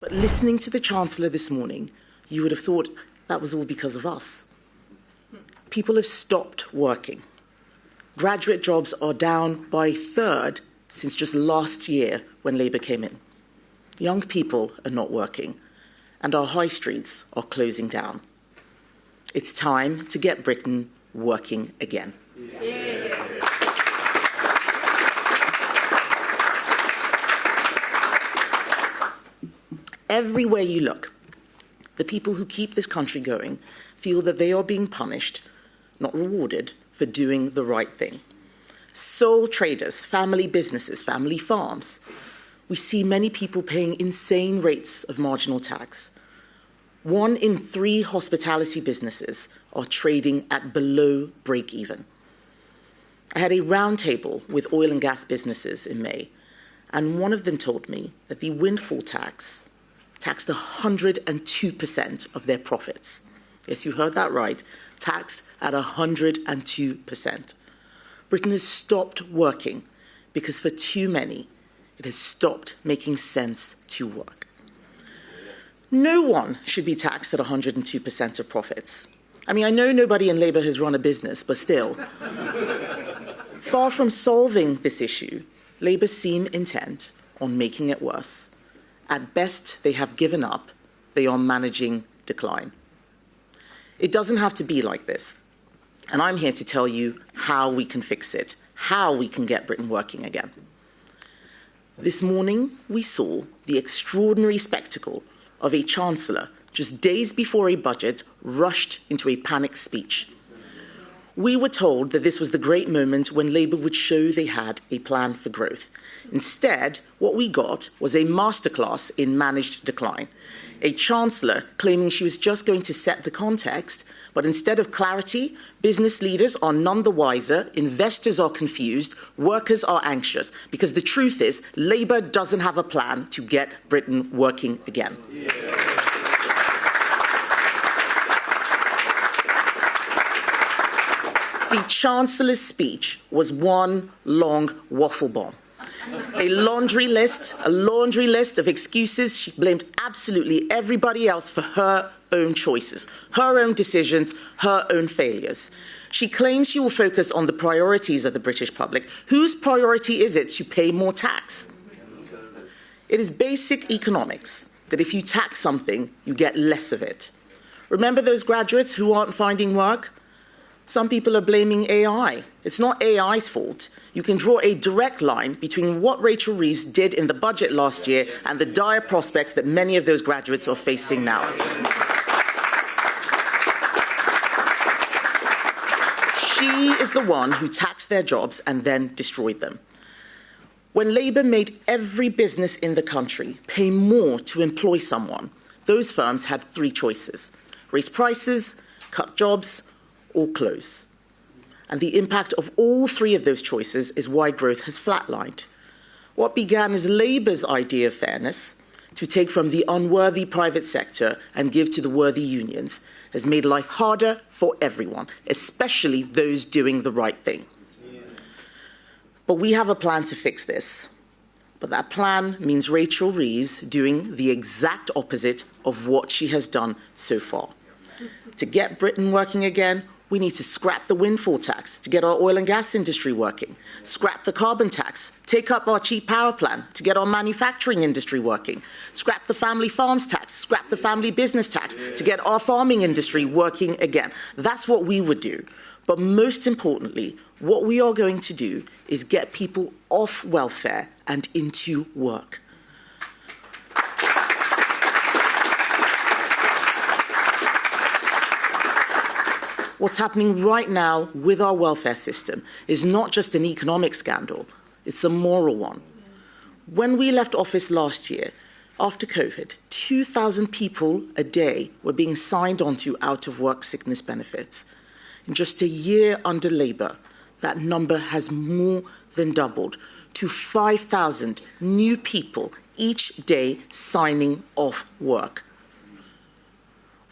But listening to the Chancellor this morning, you would have thought that was all because of us. People have stopped working. Graduate jobs are down by a third since just last year when Labour came in. Young people are not working, and our high streets are closing down. It's time to get Britain working again. Yeah. Everywhere you look, the people who keep this country going feel that they are being punished, not rewarded, for doing the right thing. Sole traders, family businesses, family farms. We see many people paying insane rates of marginal tax. 1 in 3 hospitality businesses are trading at below break-even. I had a roundtable with oil and gas businesses in May, and one of them told me that the windfall tax taxed 102% of their profits. Yes, you heard that right, taxed at 102%. Britain has stopped working because for too many, it has stopped making sense to work. No one should be taxed at 102% of profits. I mean, I know nobody in Labour has run a business, but still. Far from solving this issue, Labour seem intent on making it worse. At best, they have given up. They are managing decline. It doesn't have to be like this. And I'm here to tell you how we can fix it, how we can get Britain working again. This morning, we saw the extraordinary spectacle of a chancellor just days before a budget rushed into a panicked speech. We were told that this was the great moment when Labour would show they had a plan for growth. Instead, what we got was a masterclass in managed decline. A chancellor claiming she was just going to set the context, but instead of clarity, business leaders are none the wiser, investors are confused, workers are anxious, because the truth is, Labour doesn't have a plan to get Britain working again. Yeah. The Chancellor's speech was one long waffle bomb. A laundry list of excuses. She blamed absolutely everybody else for her own choices, her own decisions, her own failures. She claims she will focus on the priorities of the British public. Whose priority is it to pay more tax? It is basic economics that if you tax something, you get less of it. Remember those graduates who aren't finding work? Some people are blaming AI. It's not AI's fault. You can draw a direct line between what Rachel Reeves did in the budget last year and the dire prospects that many of those graduates are facing now. She is the one who taxed their jobs and then destroyed them. When Labour made every business in the country pay more to employ someone, those firms had 3 choices: raise prices, cut jobs, or close. And the impact of all 3 of those choices is why growth has flatlined. What began as Labour's idea of fairness, to take from the unworthy private sector and give to the worthy unions, has made life harder for everyone, especially those doing the right thing. But we have a plan to fix this. But that plan means Rachel Reeves doing the exact opposite of what she has done so far. To get Britain working again, we need to scrap the windfall tax to get our oil and gas industry working, scrap the carbon tax, take up our cheap power plan to get our manufacturing industry working, scrap the family farms tax, scrap the family business tax to get our farming industry working again. That's what we would do. But most importantly, what we are going to do is get people off welfare and into work. What's happening right now with our welfare system is not just an economic scandal, it's a moral one. When we left office last year, after COVID, 2,000 people a day were being signed onto out-of-work sickness benefits. In just a year under Labour, that number has more than doubled to 5,000 new people each day signing off work.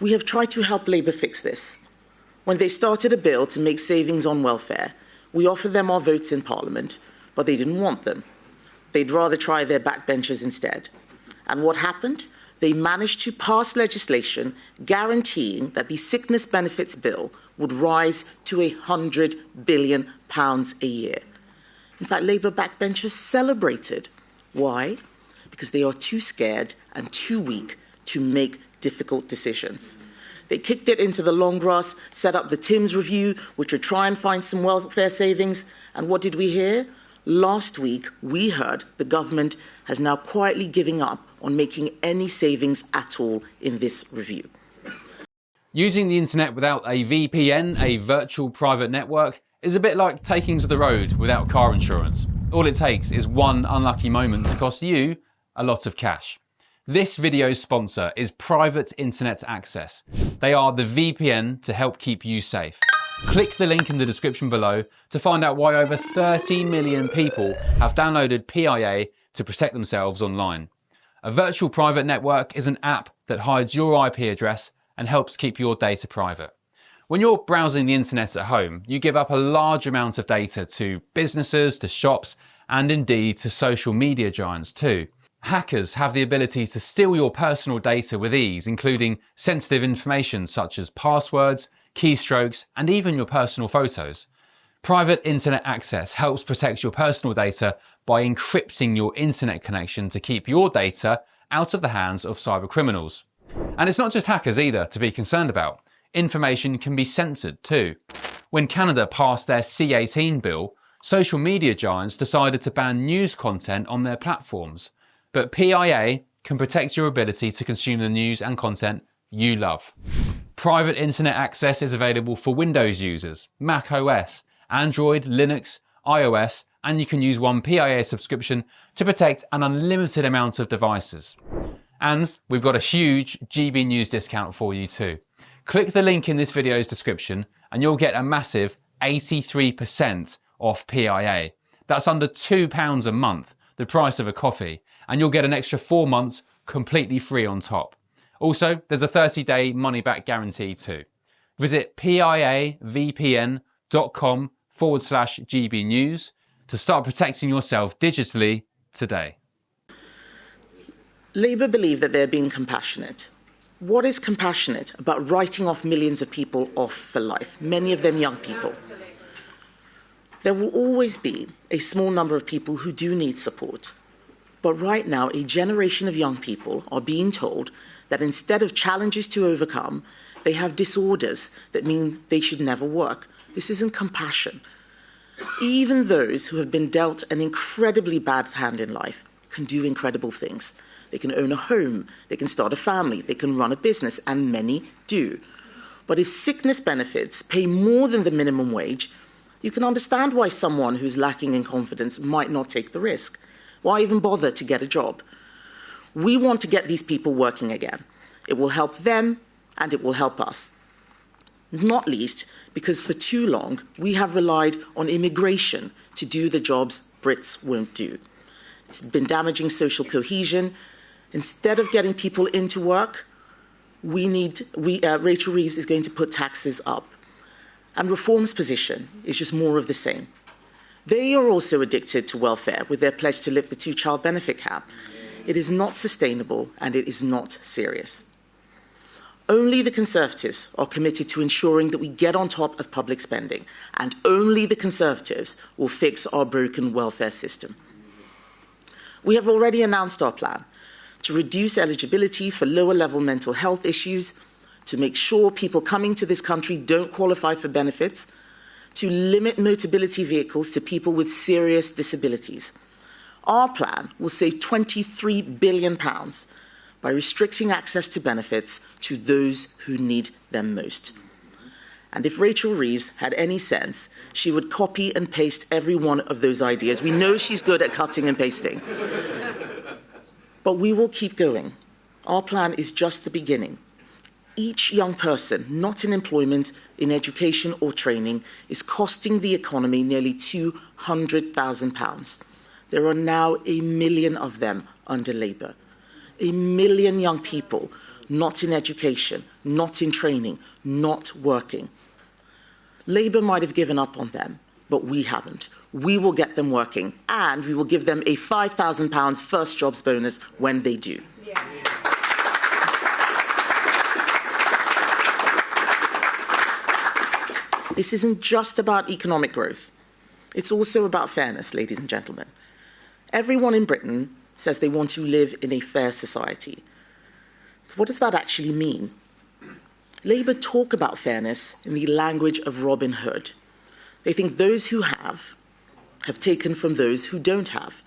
We have tried to help Labour fix this. When they started a bill to make savings on welfare, we offered them our votes in Parliament, but they didn't want them. They'd rather try their backbenchers instead. And what happened? they managed to pass legislation guaranteeing that the sickness benefits bill would rise to £100 billion a year. In fact, Labour backbenchers celebrated. Why? Because they are too scared and too weak to make difficult decisions. They kicked it into the long grass, set up the Timms review, which would try and find some welfare savings. And what did we hear? Last week, we heard the government has now quietly giving up on making any savings at all in this review. Using the internet without a VPN, a virtual private network, is a bit like taking to the road without car insurance. All it takes is one unlucky moment to cost you a lot of cash. This video's sponsor is Private Internet Access. They are the VPN to help keep you safe. Click the link in the description below to find out why over 30 million people have downloaded PIA to protect themselves online. A virtual private network is an app that hides your IP address and helps keep your data private. When you're browsing the internet at home, you give up a large amount of data to businesses, to shops, and indeed to social media giants too. Hackers have the ability to steal your personal data with ease, including sensitive information such as passwords, keystrokes, and even your personal photos. Private Internet Access helps protect your personal data by encrypting your internet connection to keep your data out of the hands of cyber criminals. And it's not just hackers either to be concerned about. Information can be censored too. When Canada passed their C18 bill, social media giants decided to ban news content on their platforms. But PIA can protect your ability to consume the news and content you love. Private Internet Access is available for Windows users, Mac OS, Android, Linux, iOS, and you can use one PIA subscription to protect an unlimited amount of devices. And we've got a huge GB News discount for you too. Click the link in this video's description and you'll get a massive 83% off PIA. That's under £2 a month, the price of a coffee, and you'll get an extra 4 months completely free on top. Also, there's a 30-day money-back guarantee too. Visit piavpn.com/GB News to start protecting yourself digitally today. Labour believe that they're being compassionate. What is compassionate about writing off millions of people off for life, many of them young people? There will always be a small number of people who do need support. But right now, a generation of young people are being told that instead of challenges to overcome, they have disorders that mean they should never work. This isn't compassion. Even those who have been dealt an incredibly bad hand in life can do incredible things. They can own a home, they can start a family, they can run a business, and many do. But if sickness benefits pay more than the minimum wage, you can understand why someone who's lacking in confidence might not take the risk. Why even bother to get a job? We want to get these people working again. It will help them and it will help us. Not least because for too long we have relied on immigration to do the jobs Brits won't do. It's been damaging social cohesion. Instead of getting people into work, Rachel Reeves is going to put taxes up. And Reform's position is just more of the same. They are also addicted to welfare with their pledge to lift the 2-child benefit cap. It is not sustainable and it is not serious. Only the Conservatives are committed to ensuring that we get on top of public spending, and only the Conservatives will fix our broken welfare system. We have already announced our plan to reduce eligibility for lower-level mental health issues, to make sure people coming to this country don't qualify for benefits, to limit Motability vehicles to people with serious disabilities. Our plan will save £23 billion by restricting access to benefits to those who need them most. And if Rachel Reeves had any sense, she would copy and paste every one of those ideas. We know she's good at cutting and pasting. But we will keep going. Our plan is just the beginning. Each young person not in employment, in education or training is costing the economy nearly £200,000. There are now 1 million of them under Labour. 1 million young people not in education, not in training, not working. Labour might have given up on them, but we haven't. We will get them working, and we will give them a £5,000 first jobs bonus when they do. Yeah. This isn't just about economic growth. It's also about fairness, ladies and gentlemen. Everyone in Britain says they want to live in a fair society. What does that actually mean? Labour talk about fairness in the language of Robin Hood. They think those who have taken from those who don't have.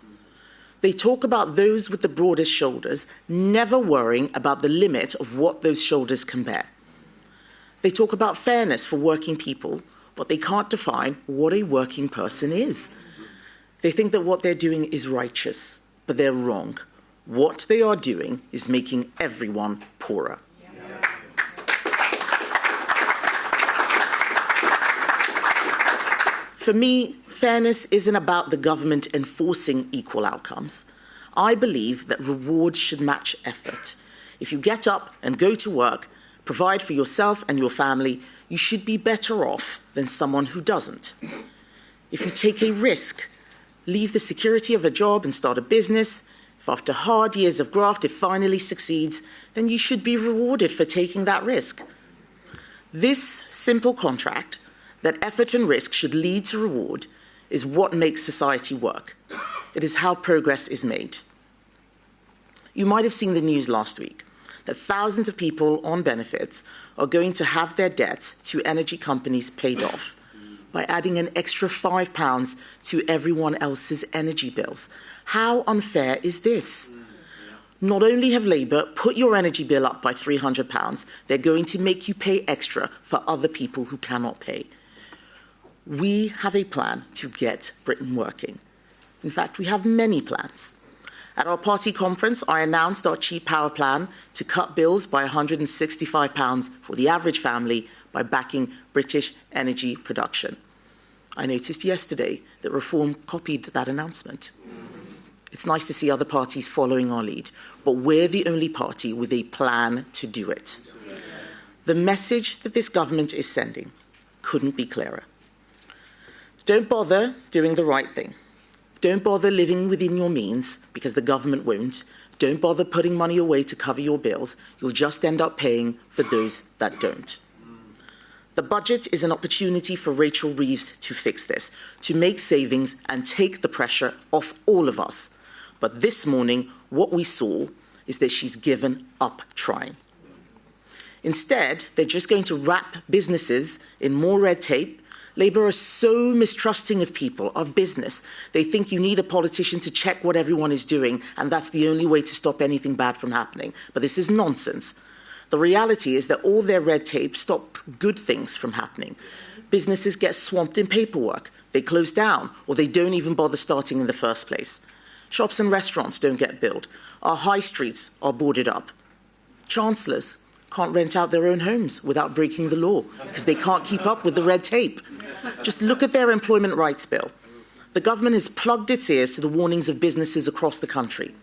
They talk about those with the broadest shoulders, never worrying about the limit of what those shoulders can bear. They talk about fairness for working people, but they can't define what a working person is. They think that what they're doing is righteous, but they're wrong. What they are doing is making everyone poorer. For me, fairness isn't about the government enforcing equal outcomes. I believe that rewards should match effort. If you get up and go to work, provide for yourself and your family, you should be better off than someone who doesn't. If you take a risk, leave the security of a job and start a business, if after hard years of graft it finally succeeds, then you should be rewarded for taking that risk. This simple contract, that effort and risk should lead to reward, is what makes society work. It is how progress is made. You might have seen the news last week that thousands of people on benefits are going to have their debts to energy companies paid off by adding an extra £5 to everyone else's energy bills. How unfair is this? Not only have Labour put your energy bill up by £300, they're going to make you pay extra for other people who cannot pay. We have a plan to get Britain working. In fact, we have many plans. At our party conference, I announced our cheap power plan to cut bills by £165 for the average family by backing British energy production. I noticed yesterday that Reform copied that announcement. It's nice to see other parties following our lead, but we're the only party with a plan to do it. The message that this government is sending couldn't be clearer. Don't bother doing the right thing. Don't bother living within your means, because the government won't. Don't bother putting money away to cover your bills. You'll just end up paying for those that don't. The budget is an opportunity for Rachel Reeves to fix this, to make savings and take the pressure off all of us. But this morning, what we saw is that she's given up trying. Instead, they're just going to wrap businesses in more red tape. Labour are so mistrusting of people, of business. They think you need a politician to check what everyone is doing, and that's the only way to stop anything bad from happening. But this is nonsense. The reality is that all their red tape stop good things from happening. Businesses get swamped in paperwork. They close down, or they don't even bother starting in the first place. Shops and restaurants don't get billed. Our high streets are boarded up. Chancellors can't rent out their own homes without breaking the law because they can't keep up with the red tape. Just look at their employment rights bill. The government has plugged its ears to the warnings of businesses across the country.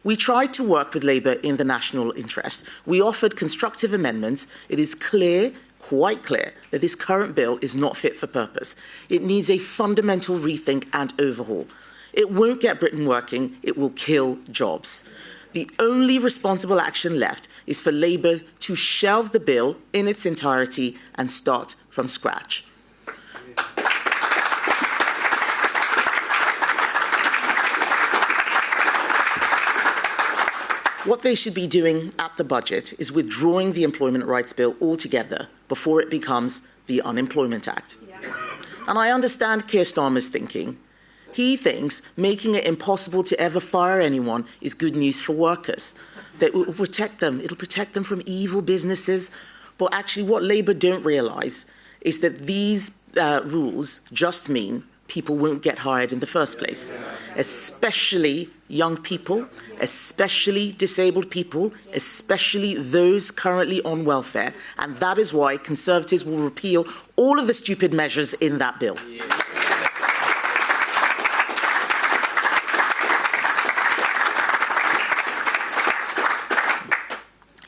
We tried to work with Labour in the national interest. We offered constructive amendments. It is clear, quite clear, that this current bill is not fit for purpose. It needs a fundamental rethink and overhaul. It won't get Britain working. It will kill jobs. The only responsible action left is for Labour to shelve the bill in its entirety and start from scratch. What they should be doing at the budget is withdrawing the Employment Rights Bill altogether before it becomes the Unemployment Act. And I understand Keir Starmer's thinking. He thinks making it impossible to ever fire anyone is good news for workers, that it will protect them. It'll protect them from evil businesses. But actually what Labour don't realise is that these rules just mean people won't get hired in the first place, especially young people, especially disabled people, especially those currently on welfare. And that is why Conservatives will repeal all of the stupid measures in that bill.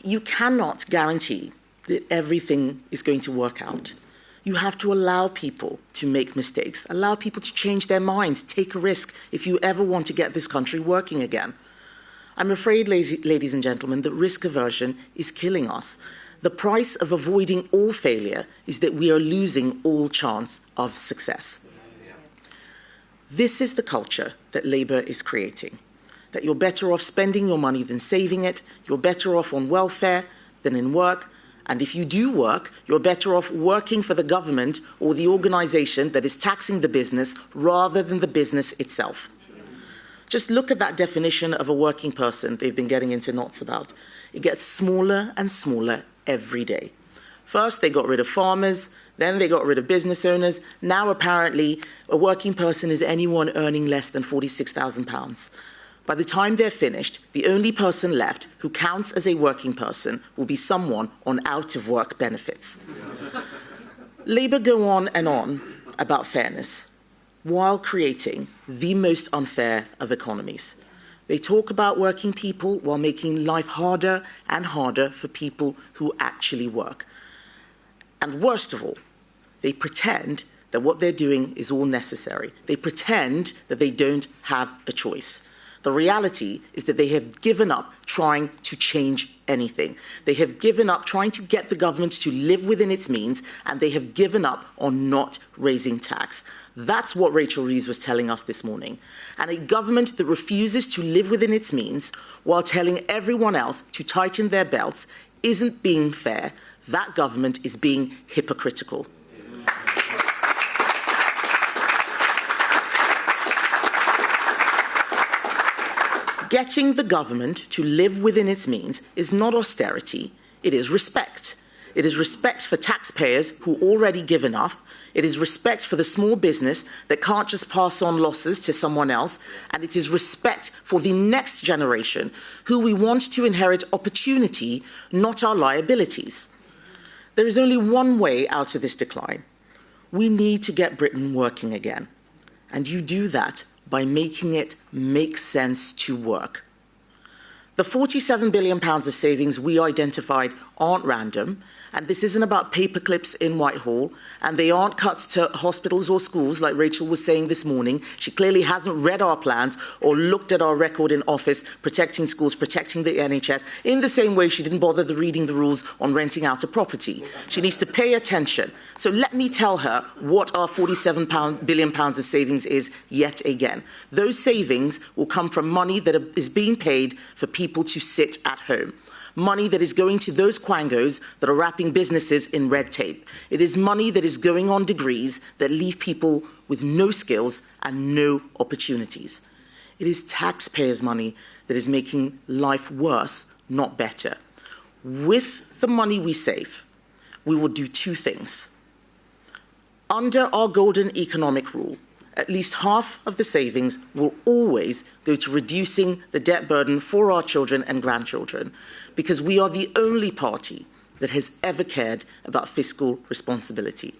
You cannot guarantee that everything is going to work out. You have to allow people to make mistakes, allow people to change their minds, take a risk if you ever want to get this country working again. I'm afraid, ladies and gentlemen, that risk aversion is killing us. The price of avoiding all failure is that we are losing all chance of success. This is the culture that Labour is creating, that you're better off spending your money than saving it, you're better off on welfare than in work, and if you do work, you're better off working for the government or the organisation that is taxing the business rather than the business itself. Just look at that definition of a working person they've been getting into knots about. It gets smaller and smaller every day. First, they got rid of farmers, then they got rid of business owners. Now, apparently, a working person is anyone earning less than £46,000. By the time they're finished, the only person left who counts as a working person will be someone on out-of-work benefits. Labour go on and on about fairness while creating the most unfair of economies. They talk about working people while making life harder and harder for people who actually work. And worst of all, they pretend that what they're doing is all necessary. They pretend that they don't have a choice. The reality is that they have given up trying to change anything. They have given up trying to get the government to live within its means, and they have given up on not raising tax. That's what Rachel Reeves was telling us this morning. And a government that refuses to live within its means while telling everyone else to tighten their belts isn't being fair. That government is being hypocritical. Getting the government to live within its means is not austerity, it is respect. It is respect for taxpayers who already give enough. It is respect for the small business that can't just pass on losses to someone else. And it is respect for the next generation who we want to inherit opportunity, not our liabilities. There is only one way out of this decline. We need to get Britain working again. And you do that by making it make sense to work. The £47 billion of savings we identified aren't random, and this isn't about paperclips in Whitehall, and they aren't cuts to hospitals or schools like Rachel was saying this morning. She clearly hasn't read our plans or looked at our record in office protecting schools, protecting the NHS, in the same way she didn't bother reading the rules on renting out a property. She needs to pay attention. So let me tell her what our £47 billion of savings is yet again. Those savings will come from money that is being paid for people to sit at home. Money that is going to those quangos that are wrapping businesses in red tape. It is money that is going on degrees that leave people with no skills and no opportunities. It is taxpayers' money that is making life worse, not better. With the money we save, we will do two things. Under our golden economic rule, at least half of the savings will always go to reducing the debt burden for our children and grandchildren, because we are the only party that has ever cared about fiscal responsibility.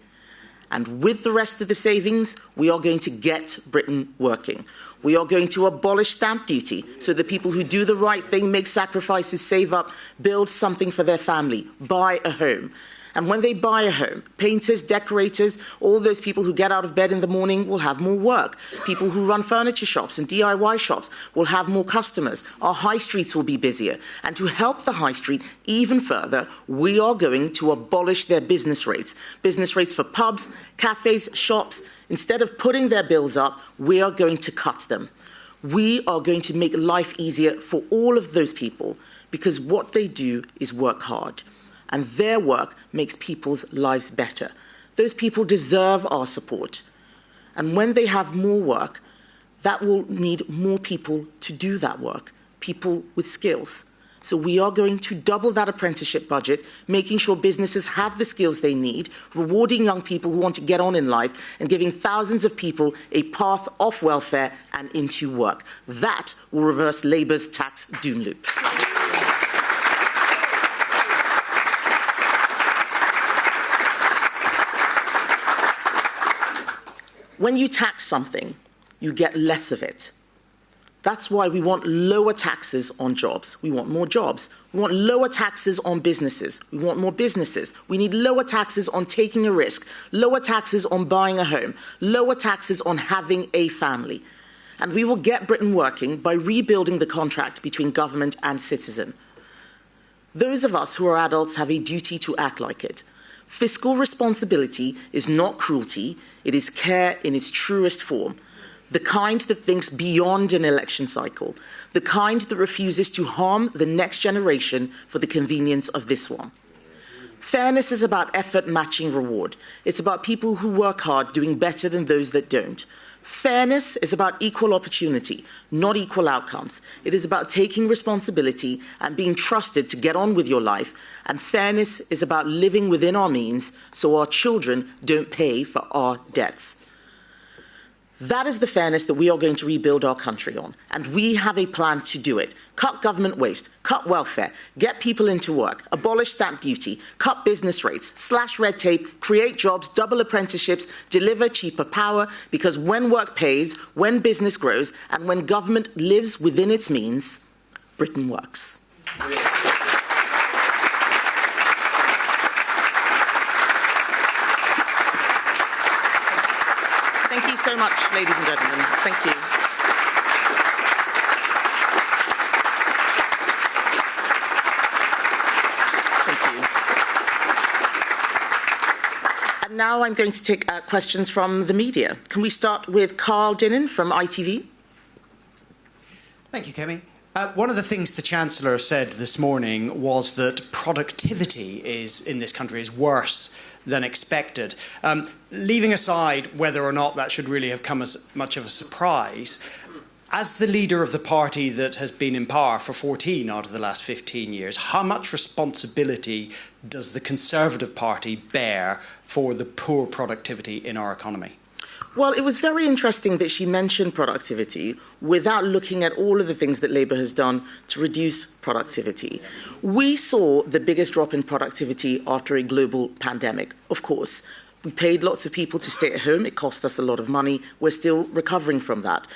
And with the rest of the savings, we are going to get Britain working. We are going to abolish stamp duty so that people who do the right thing, make sacrifices, save up, build something for their family, buy a home. And when they buy a home, painters, decorators, all those people who get out of bed in the morning will have more work. People who run furniture shops and DIY shops will have more customers. Our high streets will be busier. And to help the high street even further, we are going to abolish their business rates. Business rates for pubs, cafes, shops. Instead of putting their bills up, we are going to cut them. We are going to make life easier for all of those people because what they do is work hard. And their work makes people's lives better. Those people deserve our support. And when they have more work, that will need more people to do that work, people with skills. So we are going to double that apprenticeship budget, making sure businesses have the skills they need, rewarding young people who want to get on in life, and giving thousands of people a path off welfare and into work. That will reverse Labour's tax doom loop. When you tax something, you get less of it. That's why we want lower taxes on jobs. We want more jobs. We want lower taxes on businesses. We want more businesses. We need lower taxes on taking a risk, lower taxes on buying a home, lower taxes on having a family. And we will get Britain working by rebuilding the contract between government and citizen. Those of us who are adults have a duty to act like it. Fiscal responsibility is not cruelty, it is care in its truest form. The kind that thinks beyond an election cycle, the kind that refuses to harm the next generation for the convenience of this one. Fairness is about effort matching reward. It's about people who work hard doing better than those that don't. Fairness is about equal opportunity, not equal outcomes. It is about taking responsibility and being trusted to get on with your life. And fairness is about living within our means so our children don't pay for our debts. That is the fairness that we are going to rebuild our country on, and we have a plan to do it. Cut government waste, cut welfare, get people into work, abolish stamp duty, cut business rates, slash red tape, create jobs, double apprenticeships, deliver cheaper power, because when work pays, when business grows, and when government lives within its means, Britain works. Thank you so much, ladies and gentlemen. Thank you. Thank you. And now I'm going to take questions from the media. Can we start with Carl Dinnan from ITV? Thank you, Kemi. One of the things the Chancellor said this morning was that productivity in this country is worse than expected. Leaving aside whether or not that should really have come as much of a surprise, as the leader of the party that has been in power for 14 out of the last 15 years, how much responsibility does the Conservative Party bear for the poor productivity in our economy? Well, it was very interesting that she mentioned productivity without looking at all of the things that Labour has done to reduce productivity. We saw the biggest drop in productivity after a global pandemic, of course. We paid lots of people to stay at home. It cost us a lot of money. We're still recovering from that.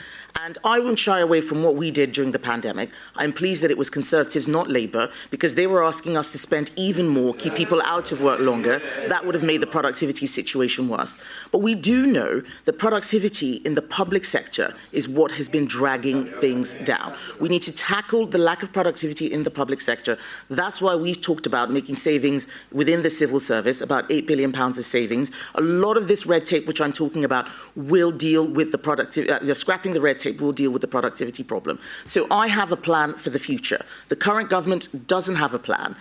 And I won't shy away from what we did during the pandemic. I'm pleased that it was Conservatives, not Labour, because they were asking us to spend even more, keep people out of work longer. That would have made the productivity situation worse. But we do know that productivity in the public sector is what has been dragging things down. We need to tackle the lack of productivity in the public sector. That's why we've talked about making savings within the civil service, about £8 billion of savings. A lot of this red tape, which I'm talking about, will deal with the productivity, scrapping the red tape will deal with the productivity problem. So I have a plan for the future. The current government doesn't have a plan.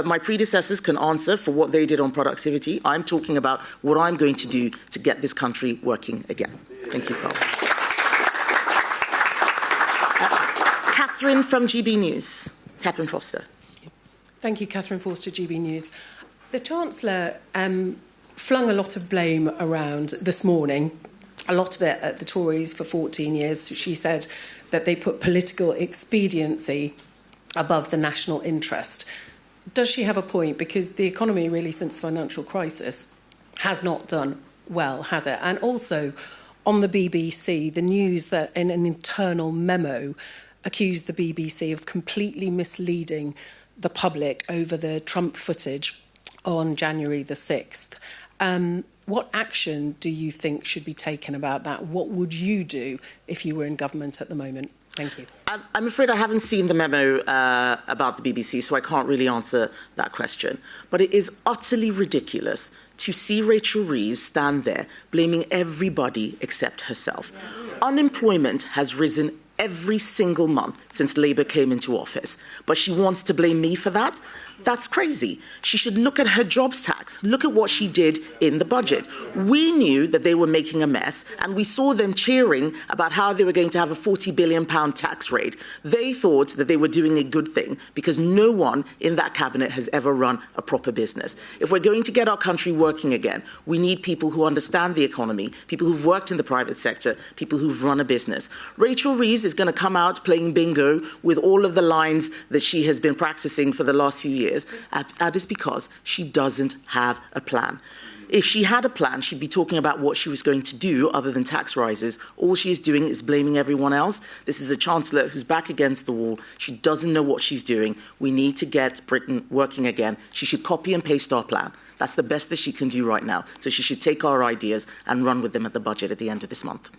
My predecessors can answer for what they did on productivity. I'm talking about what I'm going to do to get this country working again. Thank you, Carl. Catherine from GB News. Catherine Foster. Thank you, Catherine Forster, GB News. The Chancellor flung a lot of blame around this morning, a lot of it at the Tories for 14 years. She said that they put political expediency above the national interest. Does she have a point? Because the economy really since the financial crisis has not done well, has it? And also on the BBC, the news that in an internal memo accused the BBC of completely misleading the public over the Trump footage on January the 6th. What action do you think should be taken about that? What would you do if you were in government at the moment? Thank you. I'm afraid I haven't seen the memo about the BBC, so I can't really answer that question. But it is utterly ridiculous to see Rachel Reeves stand there blaming everybody except herself. Unemployment has risen every single month since Labour came into office. But she wants to blame me for that? That's crazy. She should look at her jobs tax. Look at what she did in the budget. We knew that they were making a mess, and we saw them cheering about how they were going to have a £40 billion tax rate. They thought that they were doing a good thing because no one in that cabinet has ever run a proper business. If we're going to get our country working again, we need people who understand the economy, people who've worked in the private sector, people who've run a business. Rachel Reeves is going to come out playing bingo with all of the lines that she has been practicing for the last few years. That is because she doesn't have a plan. If she had a plan, she'd be talking about what she was going to do other than tax rises. All she is doing is blaming everyone else. This is a chancellor who's back against the wall. She doesn't know what she's doing. We need to get Britain working again. She should copy and paste our plan. That's the best that she can do right now. So she should take our ideas and run with them at the budget at the end of this month.